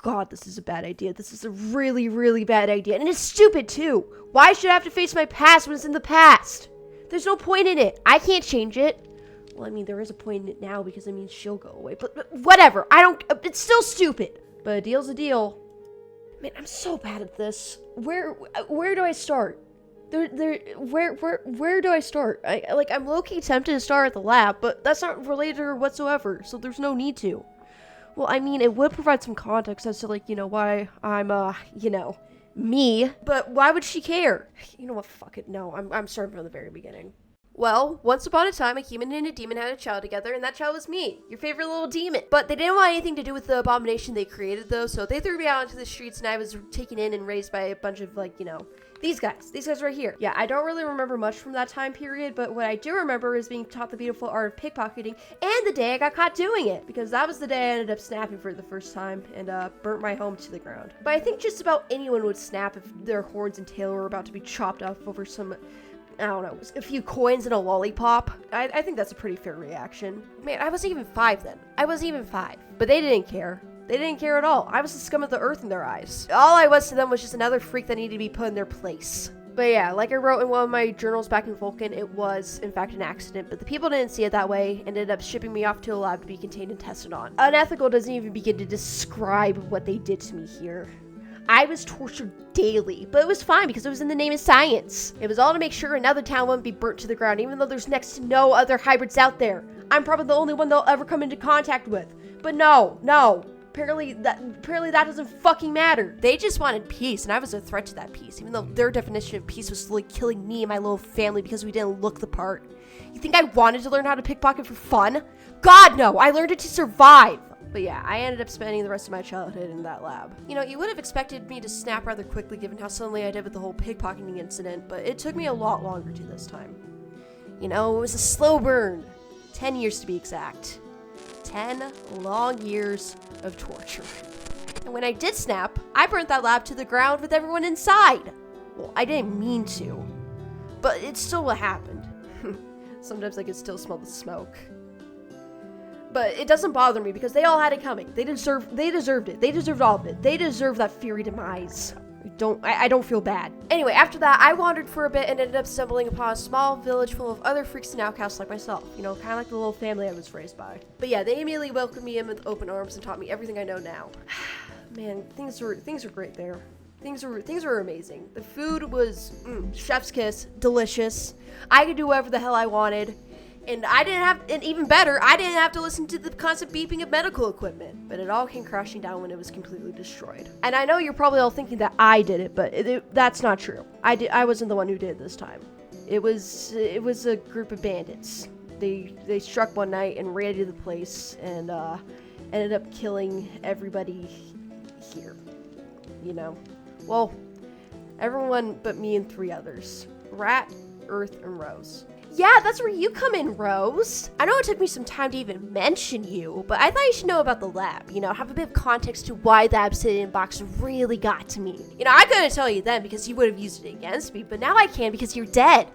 God, this is a bad idea. This is a really, really bad idea. And it's stupid, too. Why should I have to face my past when it's in the past? There's no point in it. I can't change it. Well, I mean, there is a point in it now because, I mean, she'll go away. But whatever. It's still stupid. But a deal's a deal. Man, I'm so bad at this. Where do I start? Where do I start? I'm low-key tempted to start at the lab, but that's not related to her whatsoever, so there's no need to. Well, I mean, it would provide some context as to, like, you know, why I'm, you know, me. But why would she care? You know what? Fuck it. No, I'm starting from the very beginning. Well, once upon a time, a human and a demon had a child together, and that child was me, your favorite little demon. But they didn't want anything to do with the abomination they created, though, so they threw me out into the streets, and I was taken in and raised by a bunch of, like, you know, these guys right here. Yeah, I don't really remember much from that time period, but what I do remember is being taught the beautiful art of pickpocketing, and the day I got caught doing it, because that was the day I ended up snapping for the first time, and burnt my home to the ground. But I think just about anyone would snap if their horns and tail were about to be chopped off over some, I don't know, a few coins and a lollipop. I think that's a pretty fair reaction. Man, I wasn't even 5 then. I wasn't even 5. But they didn't care. They didn't care at all. I was the scum of the earth in their eyes. All I was to them was just another freak that needed to be put in their place. But yeah, like I wrote in one of my journals back in Vulcan, it was, in fact, an accident, but the people didn't see it that way and ended up shipping me off to a lab to be contained and tested on. Unethical doesn't even begin to describe what they did to me here. I was tortured daily, but it was fine because it was in the name of science. It was all to make sure another town wouldn't be burnt to the ground, even though there's next to no other hybrids out there. I'm probably the only one they'll ever come into contact with. But no. Apparently that doesn't fucking matter. They just wanted peace, and I was a threat to that peace, even though their definition of peace was slowly killing me and my little family because we didn't look the part. You think I wanted to learn how to pickpocket for fun? God, no! I learned it to survive! But yeah, I ended up spending the rest of my childhood in that lab. You know, you would have expected me to snap rather quickly given how suddenly I did with the whole pickpocketing incident, but it took me a lot longer to this time. You know, it was a slow burn. 10 years to be exact. 10 long years of torture. And when I did snap, I burnt that lab to the ground with everyone inside. Well, I didn't mean to, but it's still what happened. Sometimes I can still smell the smoke. But it doesn't bother me because they all had it coming. They deserved it. They deserved all of it. They deserve that fury demise. I don't feel bad. Anyway, after that, I wandered for a bit and ended up stumbling upon a small village full of other freaks and outcasts like myself. You know, kind of like the little family I was raised by. But yeah, they immediately welcomed me in with open arms and taught me everything I know now. Man, things were great there. Things were amazing. The food was chef's kiss, delicious. I could do whatever the hell I wanted. And even better, I didn't have to listen to the constant beeping of medical equipment. But it all came crashing down when it was completely destroyed. And I know you're probably all thinking that I did it, but that's not true. I wasn't the one who did it this time. It was a group of bandits. They struck one night and raided the place and ended up killing everybody here. You know? Well, everyone but me and 3 others. Rat, Earth, and Rose. Yeah, that's where you come in, Rose. I know it took me some time to even mention you, but I thought you should know about the lab. You know, have a bit of context to why the obsidian box really got to me. You know, I couldn't tell you then because you would have used it against me, but now I can because you're dead.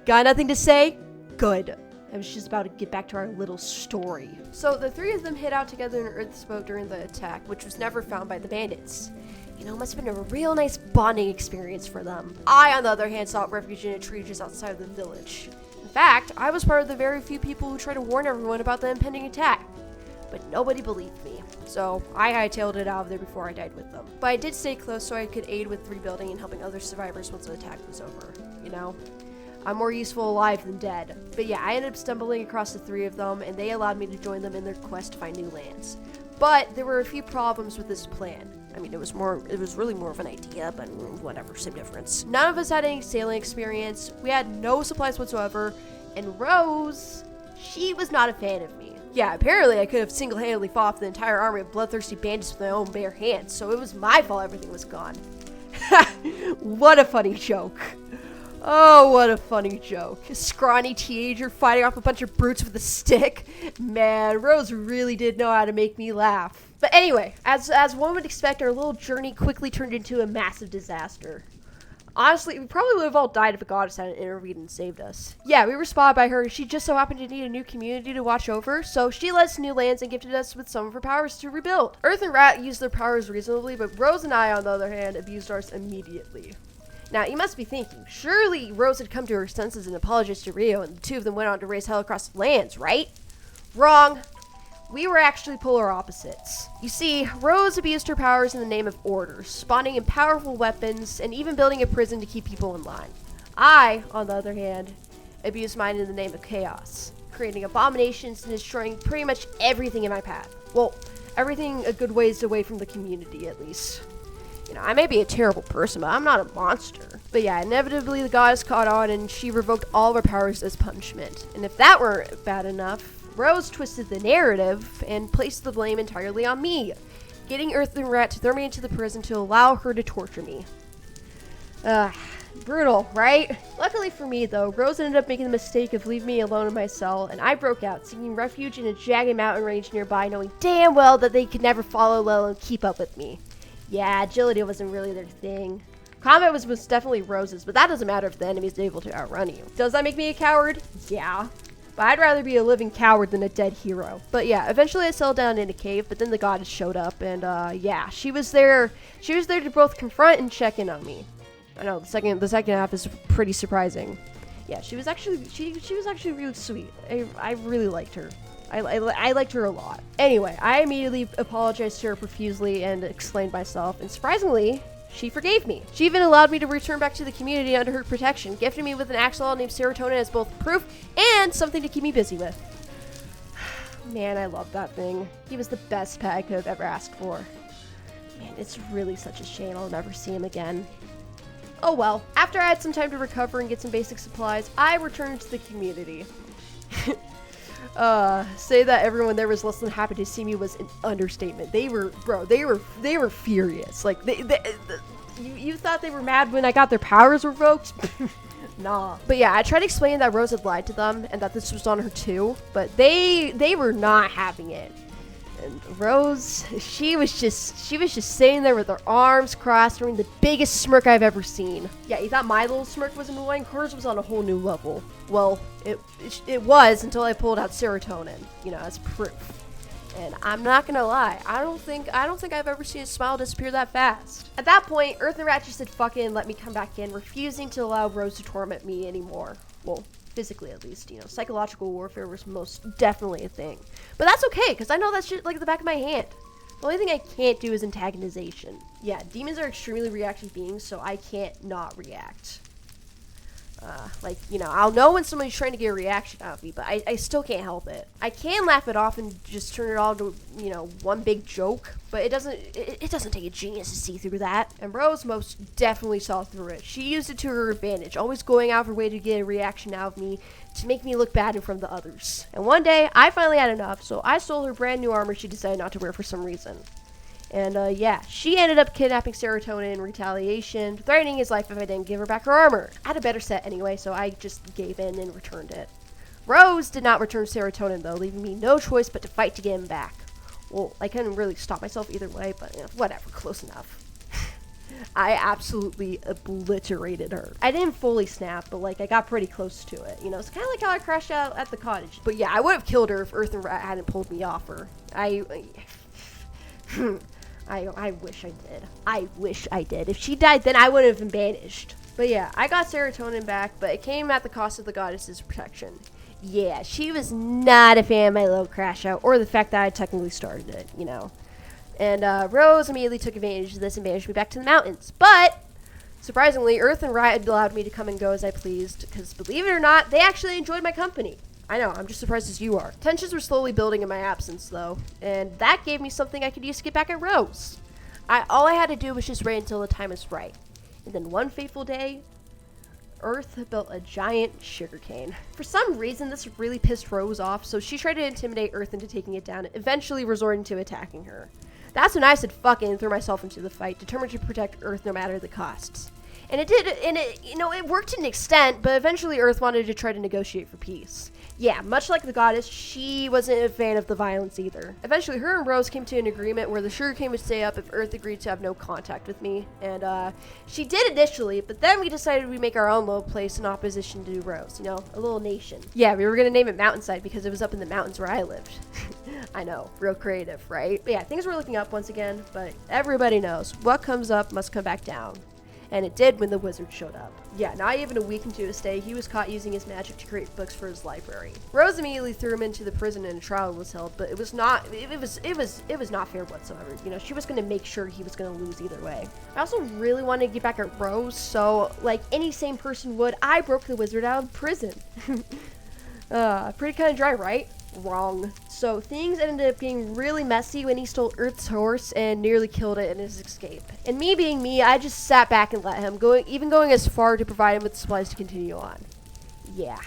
Got nothing to say? Good. I was just about to get back to our little story. So the 3 of them hid out together in Earth's boat during the attack, which was never found by the bandits. You know, it must have been a real nice bonding experience for them. I, on the other hand, sought refuge in a tree just outside of the village. In fact, I was part of the very few people who tried to warn everyone about the impending attack. But nobody believed me, so I hightailed it out of there before I died with them. But I did stay close so I could aid with rebuilding and helping other survivors once the attack was over, you know? I'm more useful alive than dead. But yeah, I ended up stumbling across the 3 of them, and they allowed me to join them in their quest to find new lands. But there were a few problems with this plan. I mean, it was really more of an idea, but whatever, same difference. None of us had any sailing experience. We had no supplies whatsoever. And Rose, she was not a fan of me. Yeah, apparently I could have single-handedly fought off the entire army of bloodthirsty bandits with my own bare hands, so it was my fault everything was gone. What a funny joke. Oh, what a funny joke. A scrawny teenager fighting off a bunch of brutes with a stick. Man, Rose really did know how to make me laugh. But anyway, as one would expect, our little journey quickly turned into a massive disaster. Honestly, we probably would have all died if a goddess hadn't intervened and saved us. Yeah, we were spotted by her. She just so happened to need a new community to watch over, so she led us to new lands and gifted us with some of her powers to rebuild. Earth and Rat used their powers reasonably, but Rose and I, on the other hand, abused ours immediately. Now, you must be thinking, surely Rose had come to her senses and apologized to Rio, and the two of them went on to raise hell across the lands, right? Wrong. We were actually polar opposites. You see, Rose abused her powers in the name of order, spawning in powerful weapons, and even building a prison to keep people in line. I, on the other hand, abused mine in the name of chaos, creating abominations and destroying pretty much everything in my path. Well, everything a good ways away from the community, at least. You know, I may be a terrible person, but I'm not a monster. But yeah, inevitably the goddess caught on, and she revoked all of our powers as punishment. And if that weren't bad enough, Rose twisted the narrative and placed the blame entirely on me, getting Earth and Rat to throw me into the prison to allow her to torture me. Brutal, right? Luckily for me, though, Rose ended up making the mistake of leaving me alone in my cell, and I broke out, seeking refuge in a jagged mountain range nearby, knowing damn well that they could never follow well and keep up with me. Yeah, agility wasn't really their thing. Combat was most definitely Rose's, but that doesn't matter if the enemy's able to outrun you. Does that make me a coward? Yeah. But I'd rather be a living coward than a dead hero. But yeah, eventually I settled down in a cave, but then the goddess showed up, and yeah, she was there to both confront and check in on me. I know, the second half is pretty surprising. Yeah, she was actually really sweet. I really liked her. I liked her a lot. Anyway, I immediately apologized to her profusely and explained myself, and surprisingly, she forgave me. She even allowed me to return back to the community under her protection, gifting me with an axolotl named Serotonin as both proof and something to keep me busy with. Man, I love that thing. He was the best pet I could have ever asked for. Man, it's really such a shame I'll never see him again. Oh well, after I had some time to recover and get some basic supplies, I returned to the community. Say that everyone there was less than happy to see me was an understatement. They were furious. Like, you thought they were mad when I got their powers revoked? Nah. But yeah, I tried explaining that Rose had lied to them and that this was on her too, but they were not having it. And Rose, she was just sitting there with her arms crossed, wearing the biggest smirk I've ever seen. Yeah, you thought my little smirk was annoying? Hers was on a whole new level. Well, it was until I pulled out serotonin, you know, as proof. And I'm not gonna lie, I don't think I've ever seen a smile disappear that fast. At that point, Earth and Rat just said fuck it and let me come back in, refusing to allow Rose to torment me anymore. Well, physically at least, you know, psychological warfare was most definitely a thing. But that's okay, because I know that shit like at the back of my hand. The only thing I can't do is antagonization. Yeah, demons are extremely reactive beings, so I can't not react. Like, you know, I'll know when somebody's trying to get a reaction out of me, but I still can't help it. I can laugh it off and just turn it all to, you know, one big joke, but it doesn't take a genius to see through that. And Rose most definitely saw through it. She used it to her advantage, always going out of her way to get a reaction out of me to make me look bad in front of the others. And one day, I finally had enough, so I stole her brand new armor she decided not to wear for some reason. And, yeah, she ended up kidnapping Serotonin in retaliation, threatening his life if I didn't give her back her armor. I had a better set anyway, so I just gave in and returned it. Rose did not return Serotonin, though, leaving me no choice but to fight to get him back. Well, I couldn't really stop myself either way, but whatever, close enough. I absolutely obliterated her. I didn't fully snap, but, like, I got pretty close to it. You know, it's kind of like how I crashed out at the cottage. But, yeah, I would have killed her if Earth and Rat hadn't pulled me off her. I wish I did. I wish I did. If she died, then I would have been banished. But yeah, I got Serotonin back, but it came at the cost of the goddess's protection. Yeah, she was not a fan of my little crash out, or the fact that I technically started it, you know. And Rose immediately took advantage of this and banished me back to the mountains. But, surprisingly, Earth and Riot allowed me to come and go as I pleased, because believe it or not, they actually enjoyed my company. I know, I'm just surprised as you are. Tensions were slowly building in my absence, though, and that gave me something I could use to get back at Rose. All I had to do was just wait until the time was right. And then one fateful day, Earth built a giant sugarcane. For some reason, this really pissed Rose off, so she tried to intimidate Earth into taking it down, eventually resorting to attacking her. That's when I said fuck it and threw myself into the fight, determined to protect Earth no matter the costs. And it worked to an extent, but eventually Earth wanted to try to negotiate for peace. Yeah, much like the goddess, she wasn't a fan of the violence either. Eventually, her and Rose came to an agreement where the sugarcane would stay up if Earth agreed to have no contact with me. And she did initially, but then we decided we'd make our own little place in opposition to Rose, a little nation. Yeah, we were gonna name it Mountainside because it was up in the mountains where I lived. I know, real creative, right? But yeah, things were looking up once again, but everybody knows what comes up must come back down. And it did when the wizard showed up. Yeah, not even a week into his stay, he was caught using his magic to create books for his library. Rose immediately threw him into the prison and a trial was held, but it was not fair whatsoever. She was gonna make sure he was gonna lose either way. I also really wanted to get back at Rose, so like any sane person would, I broke the wizard out of prison. Pretty kind of dry, right? Wrong. So things ended up getting really messy when he stole Earth's horse and nearly killed it in his escape. And me being me, I just sat back and let him, going as far to provide him with supplies to continue on. Yeah.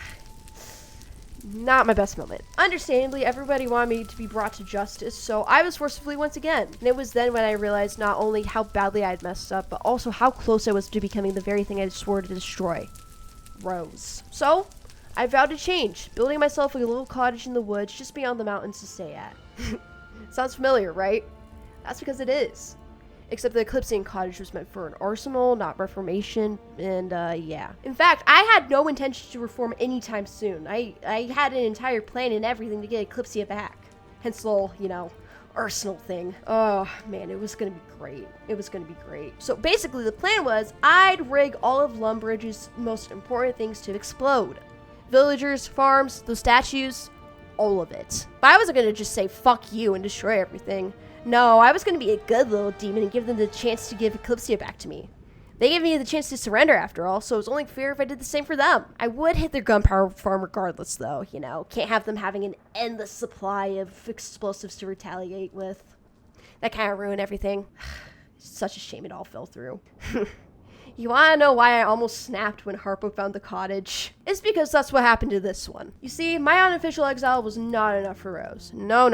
Not my best moment. Understandably, everybody wanted me to be brought to justice, so I was forcibly once again. And it was then when I realized not only how badly I had messed up, but also how close I was to becoming the very thing I swore to destroy. Rose. So, I vowed to change, building myself a little cottage in the woods just beyond the mountains to stay at. Sounds familiar, right? That's because it is. Except the Eclipsing cottage was meant for an arsenal, not reformation, and yeah. In fact, I had no intention to reform anytime soon. I had an entire plan and everything to get Eclipsia back. Hence the whole, arsenal thing. Oh man, it was gonna be great. It was gonna be great. So basically the plan was I'd rig all of Lumbridge's most important things to explode. Villagers, farms, those statues, all of it. But I wasn't gonna just say fuck you and destroy everything. No, I was gonna be a good little demon and give them the chance to give Eclipsia back to me. They gave me the chance to surrender after all, so it was only fair if I did the same for them. I would hit their gunpowder farm regardless though, Can't have them having an endless supply of explosives to retaliate with. That kind of ruined everything. It's such a shame it all fell through. You wanna know why I almost snapped when Harpo found the cottage? It's because that's what happened to this one. You see, my unofficial exile was not enough for Rose. No.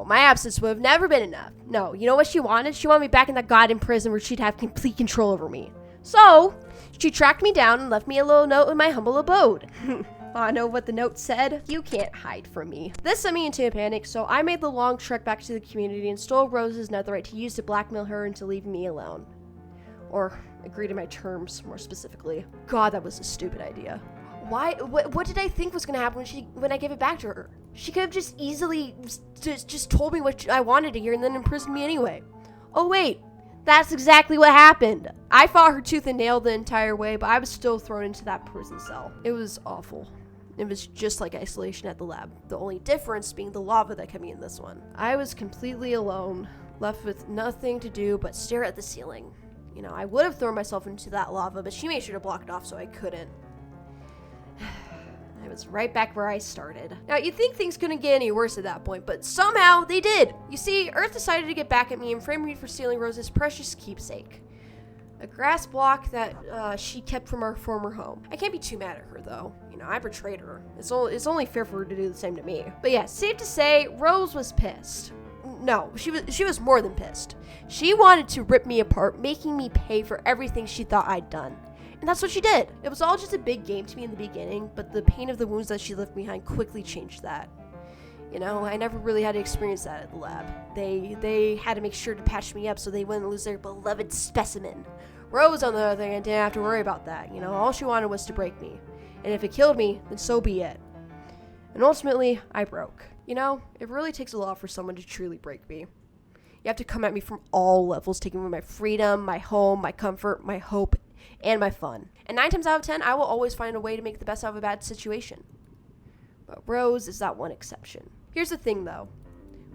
My absence would have never been enough. No, you know what she wanted? She wanted me back in that goddamn prison where she'd have complete control over me. So, she tracked me down and left me a little note in my humble abode. I know what the note said. You can't hide from me. This sent me into a panic, so I made the long trek back to the community and stole Rose's netherite to use to blackmail her into leaving me alone. Or agree to my terms, more specifically. God, that was a stupid idea. Why? What did I think was gonna happen when I gave it back to her? She could have just easily just told me what I wanted to hear and then imprisoned me anyway. Oh wait, that's exactly what happened. I fought her tooth and nail the entire way, but I was still thrown into that prison cell. It was awful. It was just like isolation at the lab. The only difference being the lava that kept me in this one. I was completely alone, left with nothing to do but stare at the ceiling. I would have thrown myself into that lava, but she made sure to block it off so I couldn't. I was right back where I started. Now, you'd think things couldn't get any worse at that point, but somehow they did. You see, Earth decided to get back at me and frame me for stealing Rose's precious keepsake. A grass block that she kept from our former home. I can't be too mad at her, though. I betrayed her. It's only fair for her to do the same to me. But yeah, safe to say, Rose was pissed. No, she was more than pissed. She wanted to rip me apart, making me pay for everything she thought I'd done. And that's what she did. It was all just a big game to me in the beginning, but the pain of the wounds that she left behind quickly changed that. I never really had to experience that at the lab. They had to make sure to patch me up so they wouldn't lose their beloved specimen. Rose, on the other hand, didn't have to worry about that. All she wanted was to break me. And if it killed me, then so be it. And ultimately, I broke. It really takes a lot for someone to truly break me. You have to come at me from all levels, taking away my freedom, my home, my comfort, my hope, and my fun. And 9 times out of 10, I will always find a way to make the best out of a bad situation. But Rose is that one exception. Here's the thing, though.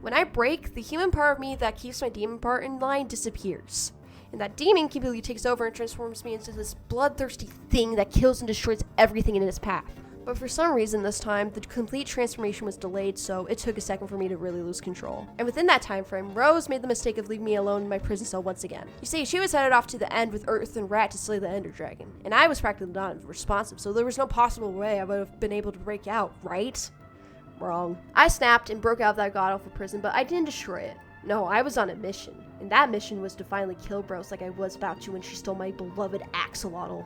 When I break, the human part of me that keeps my demon part in line disappears. And that demon completely takes over and transforms me into this bloodthirsty thing that kills and destroys everything in its path. But for some reason this time, the complete transformation was delayed, so it took a second for me to really lose control. And within that time frame, Rose made the mistake of leaving me alone in my prison cell once again. You see, she was headed off to the end with Earth and Rat to slay the Ender Dragon, and I was practically not responsive, so there was no possible way I would have been able to break out, right? Wrong. I snapped and broke out of that god-awful prison, but I didn't destroy it. No, I was on a mission. And that mission was to finally kill Bros like I was about to when she stole my beloved axolotl.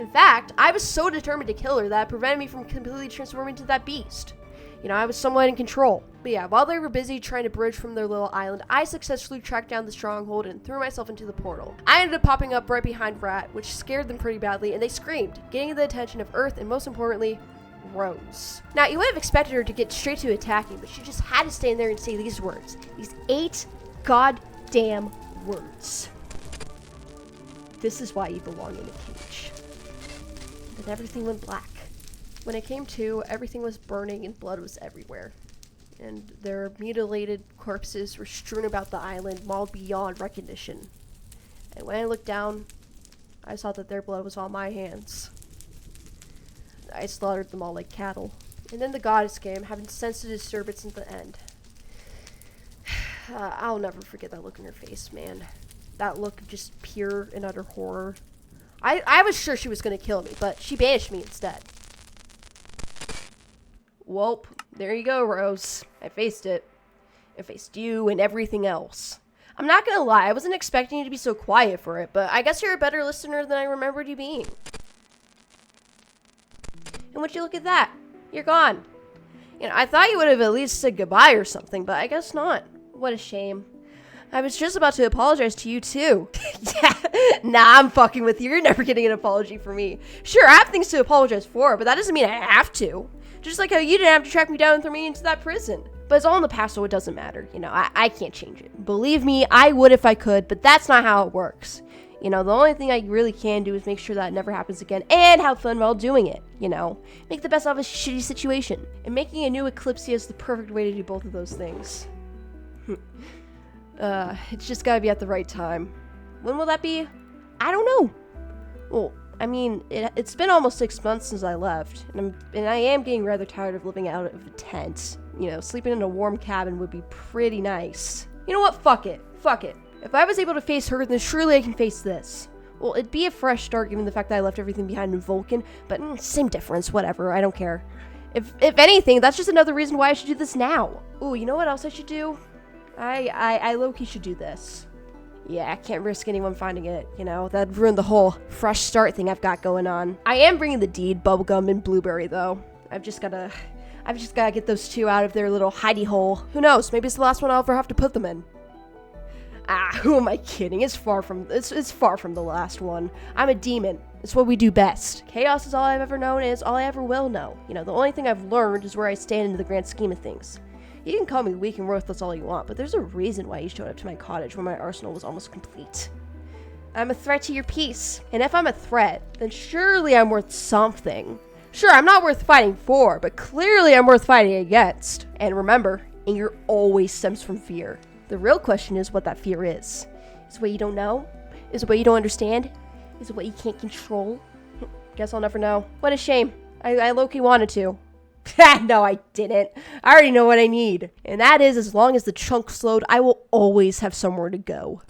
In fact, I was so determined to kill her that it prevented me from completely transforming into that beast. You know, I was somewhat in control. But yeah, while they were busy trying to bridge from their little island, I successfully tracked down the stronghold and threw myself into the portal. I ended up popping up right behind Rat, which scared them pretty badly, and they screamed, getting the attention of Earth and most importantly, Rose. Now, you would have expected her to get straight to attacking, but she just had to stand there and say these words. These 8 goddamn words. This is why you belong in a cage. Then everything went black. When it came to, everything was burning and blood was everywhere. And their mutilated corpses were strewn about the island, mauled beyond recognition. And when I looked down, I saw that their blood was on my hands. I slaughtered them all like cattle. And then the goddess came, having sensed a disturbance at the end. I'll never forget that look in her face, man. That look of just pure and utter horror. I was sure she was going to kill me, but she banished me instead. Welp, there you go, Rose. I faced it. I faced you and everything else. I'm not gonna lie, I wasn't expecting you to be so quiet for it, but I guess you're a better listener than I remembered you being. And would you look at that? You're gone. You know, I thought you would have at least said goodbye or something, but I guess not. What a shame. I was just about to apologize to you, too. Yeah, nah, I'm fucking with you. You're never getting an apology from me. Sure, I have things to apologize for, but that doesn't mean I have to. Just like how you didn't have to track me down and throw me into that prison. But it's all in the past, so it doesn't matter. You know, I can't change it. Believe me, I would if I could, but that's not how it works. You know, the only thing I really can do is make sure that it never happens again and have fun while doing it, you know. Make the best out of a shitty situation. And making a new Eclipsia is the perfect way to do both of those things. It's just gotta be at the right time. When will that be? I don't know. Well, I mean, it's been almost 6 months since I left, and I am getting rather tired of living out of a tent. You know, sleeping in a warm cabin would be pretty nice. You know what? Fuck it. Fuck it. If I was able to face her, then surely I can face this. Well, it'd be a fresh start given the fact that I left everything behind in Vulcan, but same difference, whatever, I don't care. If anything, that's just another reason why I should do this now. Ooh, you know what else I should do? I low-key should do this. Yeah, I can't risk anyone finding it, you know? That'd ruin the whole fresh start thing I've got going on. I am bringing the deed, bubblegum, and blueberry, though. I've just gotta get those two out of their little hidey hole. Who knows? Maybe it's the last one I'll ever have to put them in. Ah, who am I kidding? It's far from the last one. I'm a demon. It's what we do best. Chaos is all I've ever known, and it's all I ever will know. You know, the only thing I've learned is where I stand in the grand scheme of things. You can call me weak and worthless all you want, but there's a reason why you showed up to my cottage when my arsenal was almost complete. I'm a threat to your peace, and if I'm a threat, then surely I'm worth something. Sure, I'm not worth fighting for, but clearly I'm worth fighting against. And remember, anger always stems from fear. The real question is what that fear is. Is it what you don't know? Is it what you don't understand? Is it what you can't control? Guess I'll never know. What a shame. I low-key wanted to. No, I didn't. I already know what I need. And that is, as long as the chunk's load, I will always have somewhere to go.